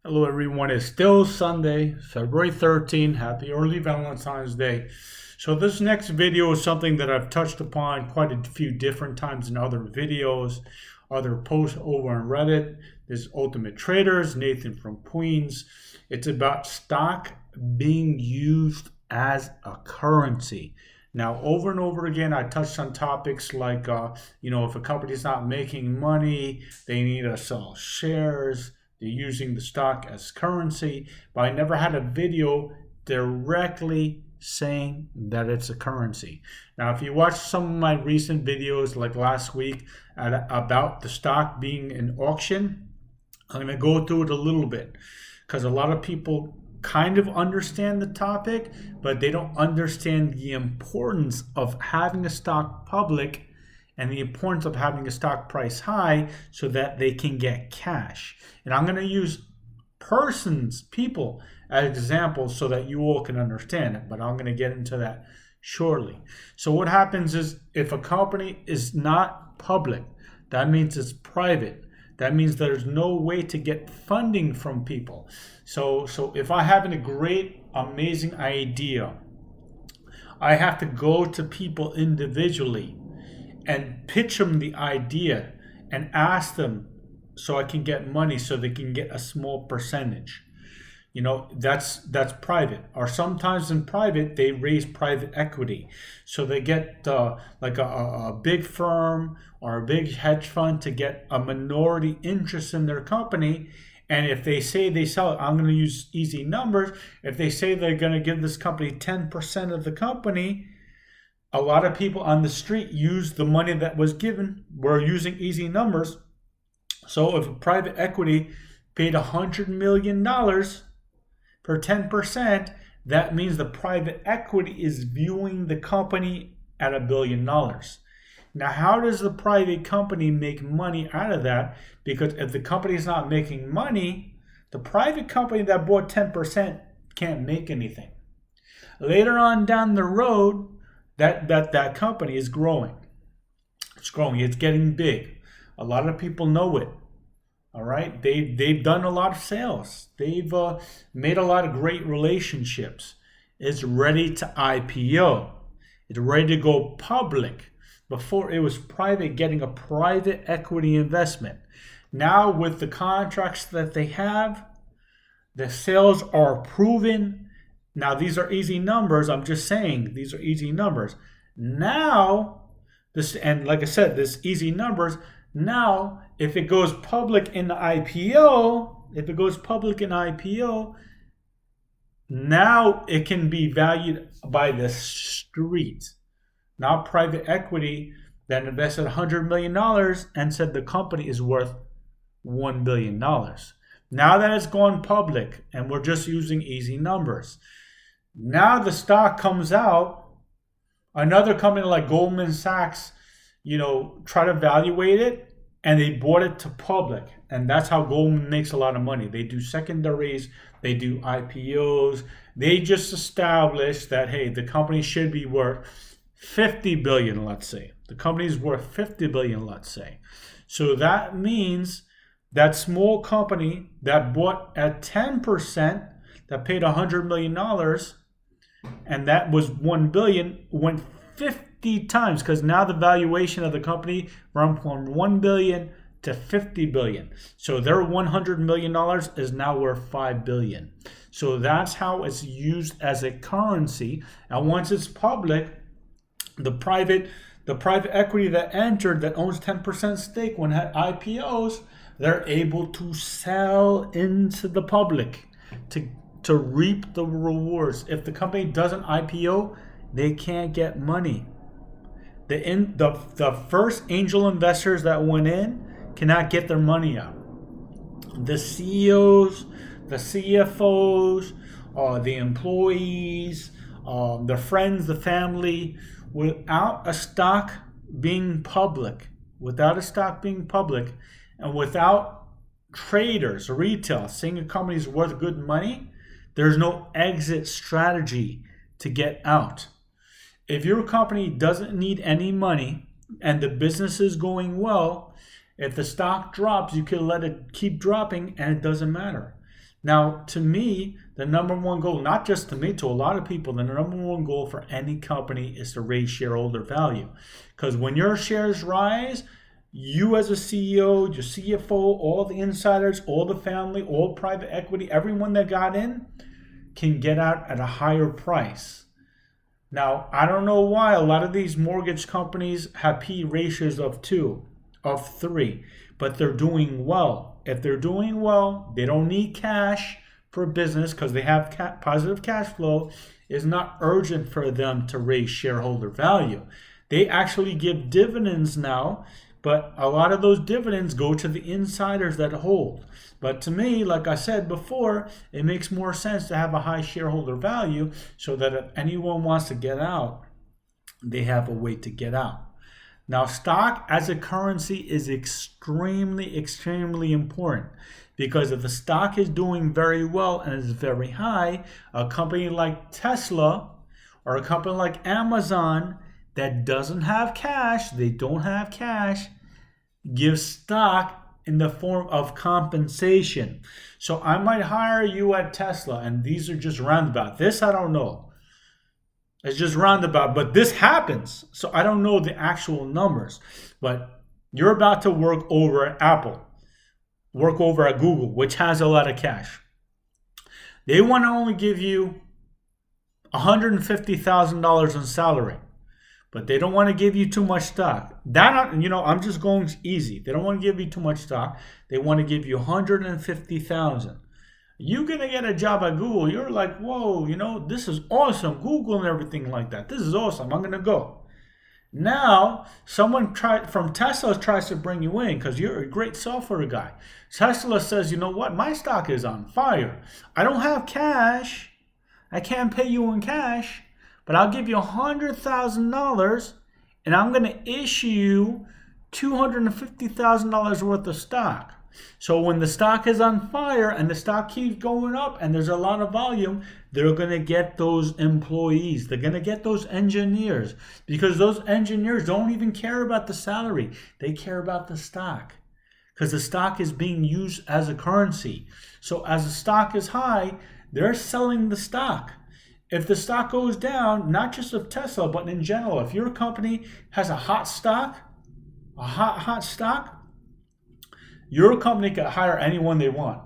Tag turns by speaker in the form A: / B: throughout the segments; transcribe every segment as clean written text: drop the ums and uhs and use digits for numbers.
A: Hello, everyone. It's still Sunday, February 13th. Happy early Valentine's Day. So, this next video is something that I've touched upon quite a few different times in other videos, other posts over on Reddit. This is Ultimate Traders, Nathan from Queens. It's about stock being used as a currency. Now, over and over again, I touched on topics like, if a company's not making money, they need to sell shares. They're using the stock as currency, but I never had a video directly saying that it's a currency. Now, if you watch some of my recent videos, like last week, about the stock being in auction, I'm going to go through it a little bit because a lot of people kind of understand the topic, but they don't understand the importance of having a stock public and the importance of having a stock price high so that they can get cash. And I'm going to use people as examples so that you all can understand it, but I'm going to get into that shortly. So what happens is if a company is not public, that means it's private. That means there's no way to get funding from people. So if I have a great, amazing idea, I have to go to people individually and pitch them the idea and ask them so I can get money so they can get a small percentage. That's private. Or sometimes in private, they raise private equity. So they get like a big firm or a big hedge fund to get a minority interest in their company. And if they say they sell it, I'm going to use easy numbers. If they say they're going to give this company 10% of the company, a lot of people on the street use the money that was given. We're using easy numbers. So if a private equity paid $100 million for 10%, that means the private equity is viewing the company at $1 billion. Now, how does the private company make money out of that? Because if the company is not making money, the private company that bought 10% can't make anything. Later on down the road, that company is growing. It's growing. It's getting big. A lot of people know it. All right. They've done a lot of sales. They've made a lot of great relationships. It's ready to IPO. It's ready to go public. Before it was private, getting a private equity investment. Now with the contracts that they have, the sales are proven. Now, these are easy numbers. I'm just saying these are easy numbers. Now, and like I said, this easy numbers. Now, if it goes public in the IPO, now it can be valued by the street. Now, private equity that invested $100 million and said the company is worth $1 billion. Now that it's gone public and we're just using easy numbers. Now the stock comes out, another company like Goldman Sachs, try to evaluate it, and they bought it to public. And that's how Goldman makes a lot of money. They do secondaries, they do IPOs. They just establish that, hey, the company should be worth 50 billion, let's say. The company is worth 50 billion, let's say. So that means that small company that bought at 10%, that paid $100 million, and that was $1 billion, went 50 times because now the valuation of the company went from $1 billion to $50 billion. So their $100 million is now worth $5 billion. So that's how it's used as a currency. And once it's public, the private equity that entered, that owns 10% stake when it had IPOs, they're able to sell into the public to reap the rewards. If the company doesn't IPO, they can't get money. The first angel investors that went in cannot get their money out. The CEOs, the CFOs, the employees, their friends, the family, without a stock being public, and without traders, retail, saying a company is worth good money, there's no exit strategy to get out. If your company doesn't need any money and the business is going well, if the stock drops, you can let it keep dropping and it doesn't matter. Now, to me, the number one goal, not just to me, to a lot of people, the number one goal for any company is to raise shareholder value. Because when your shares rise, you as a CEO, your CFO, all the insiders, all the family, all private equity, everyone that got in can get out at a higher price. Now, I don't know why a lot of these mortgage companies have P ratios of 2, of 3, but they're doing well. If they're doing well, they don't need cash for business because they have positive cash flow. It's not urgent for them to raise shareholder value. They actually give dividends now, but a lot of those dividends go to the insiders that hold. But to me, like I said before, it makes more sense to have a high shareholder value so that if anyone wants to get out, they have a way to get out. Now, stock as a currency is extremely, extremely important because if the stock is doing very well and is very high, a company like Tesla or a company like Amazon that doesn't have cash, they don't have cash, gives stock in the form of compensation. So I might hire you at Tesla, and these are just roundabout. This I don't know. It's just roundabout, but this happens. So I don't know the actual numbers, but you're about to work over at Apple, work over at Google, which has a lot of cash. They want to only give you $150,000 in salary, but they don't want to give you too much stock. I'm just going easy. They don't want to give you too much stock. They want to give you $150,000. You're going to get a job at Google. You're like, whoa, this is awesome. Google and everything like that. This is awesome. I'm going to go. Now, someone from Tesla tries to bring you in because you're a great software guy. Tesla says, you know what? My stock is on fire. I don't have cash. I can't pay you in cash, but I'll give you $100,000 and I'm going to issue you $250,000 worth of stock. So when the stock is on fire and the stock keeps going up and there's a lot of volume, they're going to get those employees. They're going to get those engineers because those engineers don't even care about the salary. They care about the stock because the stock is being used as a currency. So as the stock is high, they're selling the stock. If the stock goes down, not just of Tesla, but in general, if your company has a hot stock, your company could hire anyone they want.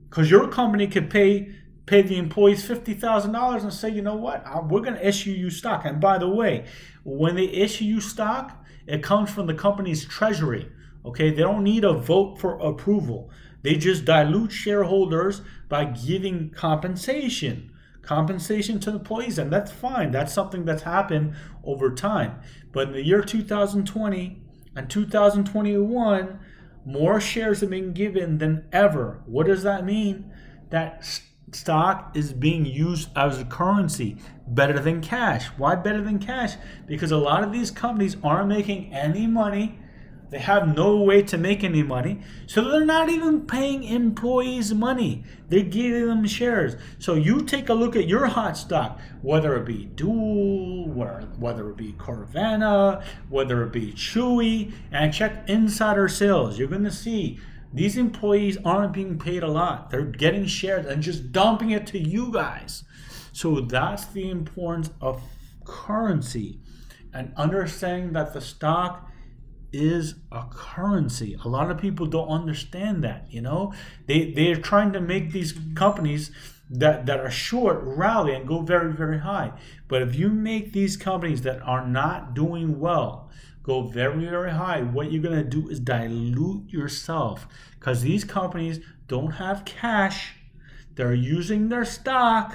A: Because your company could pay the employees $50,000 and say, you know what, we're going to issue you stock. And by the way, when they issue you stock, it comes from the company's treasury. Okay, they don't need a vote for approval. They just dilute shareholders by giving compensation to employees, and that's fine. That's something that's happened over time. But in the year 2020 and 2021, more shares have been given than ever. What does that mean? That stock is being used as a currency, better than cash. Why better than cash? Because a lot of these companies aren't making any money. They have no way to make any money. So they're not even paying employees money. They're giving them shares. So you take a look at your hot stock, whether it be Dual, whether it be Carvana, whether it be Chewy, and check insider sales. You're going to see these employees aren't being paid a lot. They're getting shares and just dumping it to you guys. So that's the importance of currency and understanding that the stock is a currency. A lot of people don't understand that. They're trying to make these companies that are short rally and go very, very high. But if you make these companies that are not doing well go very, very high, what you're going to do is dilute yourself because these companies don't have cash. They're using their stock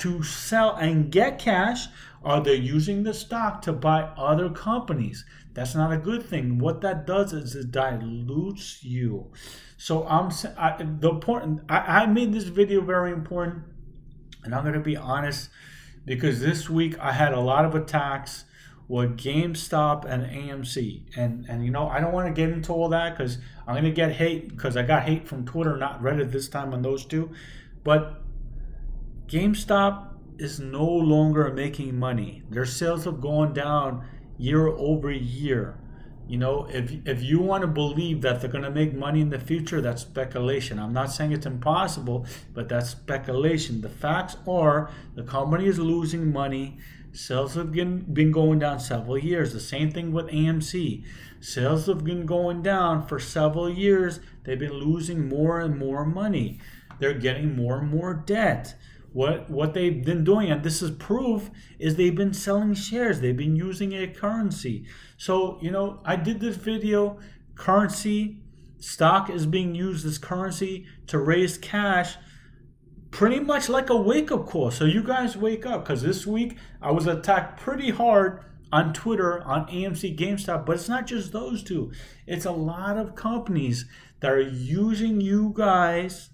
A: to sell and get cash, or they're using the stock to buy other companies. That's not a good thing. What that does is it dilutes you. So I made this video very important, and I'm going to be honest because this week I had a lot of attacks with GameStop and AMC, and I don't want to get into all that because I'm going to get hate because I got hate from Twitter, not Reddit this time on those two, but GameStop is no longer making money. Their sales have gone down year over year. You know, if you want to believe that they're going to make money in the future, that's speculation. I'm not saying it's impossible, but that's speculation. The facts are the company is losing money. Sales have been going down several years. The same thing with AMC. Sales have been going down for several years. They've been losing more and more money. They're getting more and more debt. What they've been doing, and this is proof, is they've been selling shares. They've been using a currency. So, you know, I did this video, currency, stock is being used as currency to raise cash, pretty much like a wake-up call. So you guys wake up, because this week I was attacked pretty hard on Twitter, on AMC, GameStop, but it's not just those two. It's a lot of companies that are using you guys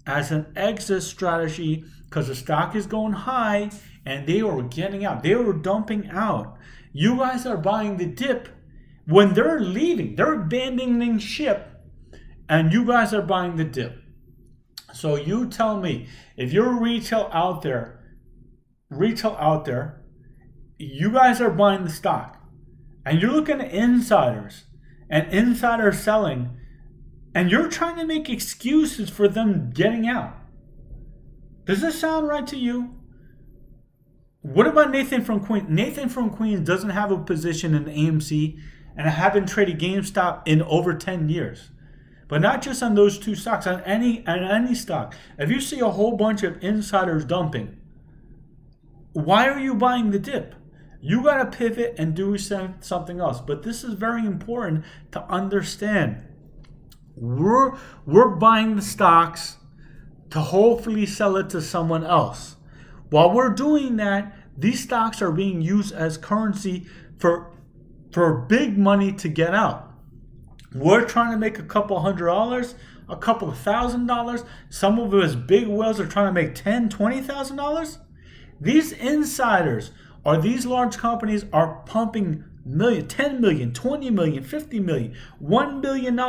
A: as an exit strategy because the stock is going high and they are getting out. They are dumping out. You guys are buying the dip when they're leaving. They're abandoning ship and you guys are buying the dip. So you tell me, if you're retail out there, you guys are buying the stock and you're looking at insiders and insider selling, and you're trying to make excuses for them getting out. Does this sound right to you? What about Nathan from Queens? Nathan from Queens doesn't have a position in AMC, and I haven't traded GameStop in over 10 years. But not just on those two stocks, on any stock. If you see a whole bunch of insiders dumping, why are you buying the dip? You got to pivot and do something else. But this is very important to understand. We're buying the stocks to hopefully sell it to someone else. While we're doing that, these stocks are being used as currency for big money to get out. We're trying to make a couple $100, a couple of $1,000. Some of us big whales are trying to make $10,000, $20,000. These insiders or these large companies are pumping million, 10 million, 20 million, 50 million, $1 billion.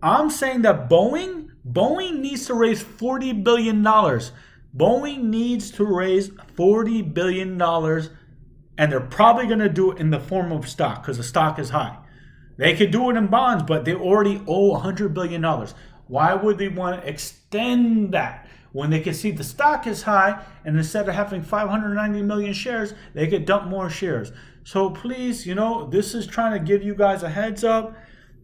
A: I'm saying that Boeing needs to raise $40 billion. Boeing needs to raise $40 billion, and they're probably going to do it in the form of stock because the stock is high. They could do it in bonds, but they already owe $100 billion. Why would they want to extend that when they can see the stock is high, and instead of having 590 million shares, they could dump more shares? So please, you know, this is trying to give you guys a heads up.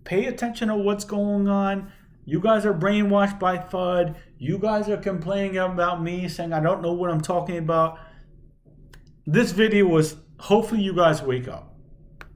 A: Pay attention to what's going on. You guys are brainwashed by FUD. You guys are complaining about me, saying I don't know what I'm talking about. This video was, hopefully you guys wake up.